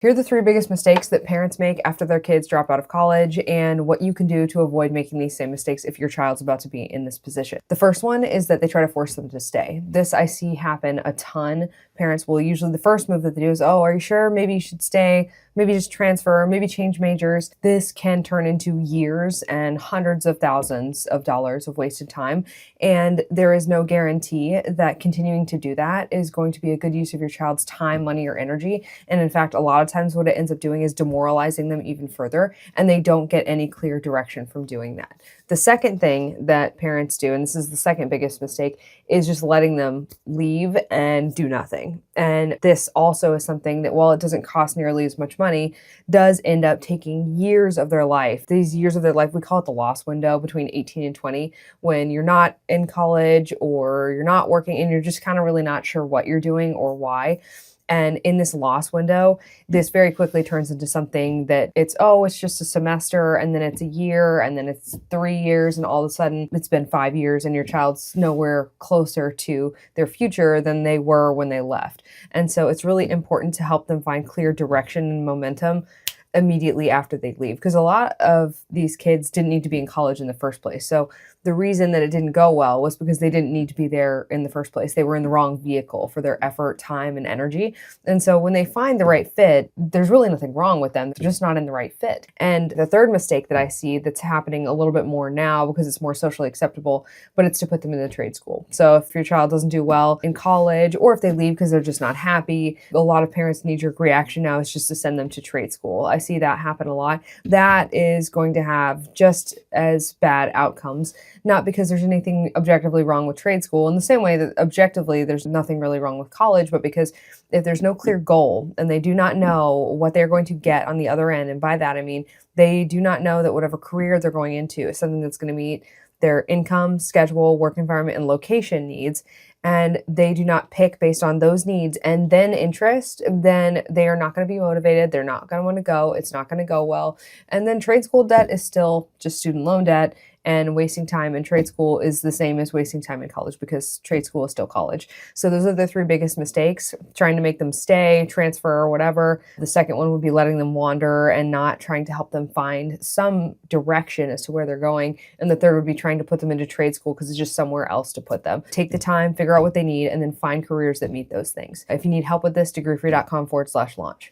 Here are the three biggest mistakes that parents make after their kids drop out of college and what you can do to avoid making these same mistakes if your child's about to be in this position. The first one is that they try to force them to stay. This I see happen a ton. Parents will usually, the first move that they do is, oh, are you sure? Maybe you should stay. Maybe just transfer, maybe change majors. This can turn into years and hundreds of thousands of dollars of wasted time. And there is no guarantee that continuing to do that is going to be a good use of your child's time, money, or energy. And in fact, a lot of times what it ends up doing is demoralizing them even further, and they don't get any clear direction from doing that. The second thing that parents do, and this is the second biggest mistake, is just letting them leave and do nothing. And this also is something that, while it doesn't cost nearly as much money, does end up taking years of their life. These years of their life, we call it the loss window between 18 and 20, when you're not in college or you're not working and you're just kind of really not sure what you're doing or why. And in this loss window, this very quickly turns into something that it's just a semester, and then it's a year, and then it's 3 years, and all of a sudden it's been 5 years, and your child's nowhere closer to their future than they were when they left. And so it's really important to help them find clear direction and momentum immediately after they leave, because a lot of these kids didn't need to be in college in the first place. So the reason that it didn't go well was because they didn't need to be there in the first place. They were in the wrong vehicle for their effort, time, and energy. And so when they find the right fit, there's really nothing wrong with them. They're just not in the right fit. And the third mistake that I see that's happening a little bit more now because it's more socially acceptable, but it's to put them in the trade school. So if your child doesn't do well in college, or if they leave because they're just not happy, a lot of parents' knee-jerk reaction now is just to send them to trade school. I see that happen a lot. That is going to have just as bad outcomes, not because there's anything objectively wrong with trade school, in the same way that objectively there's nothing really wrong with college, but because if there's no clear goal and they do not know what they're going to get on the other end, and by that I mean they do not know that whatever career they're going into is something that's going to meet their income, schedule, work environment, and location needs, and they do not pick based on those needs and then interest, then they are not going to be motivated. They're not going to want to go. It's not going to go well. And then trade school debt is still just student loan debt, and wasting time in trade school is the same as wasting time in college, because trade school is still college. So those are the three biggest mistakes: trying to make them stay, transfer, or whatever. The second one would be letting them wander and not trying to help them find some direction as to where they're going. And the third would be trying to put them into trade school because it's just somewhere else to put them. Take the time, figure out what they need, and then find careers that meet those things. If you need help with this, degreefree.com/launch.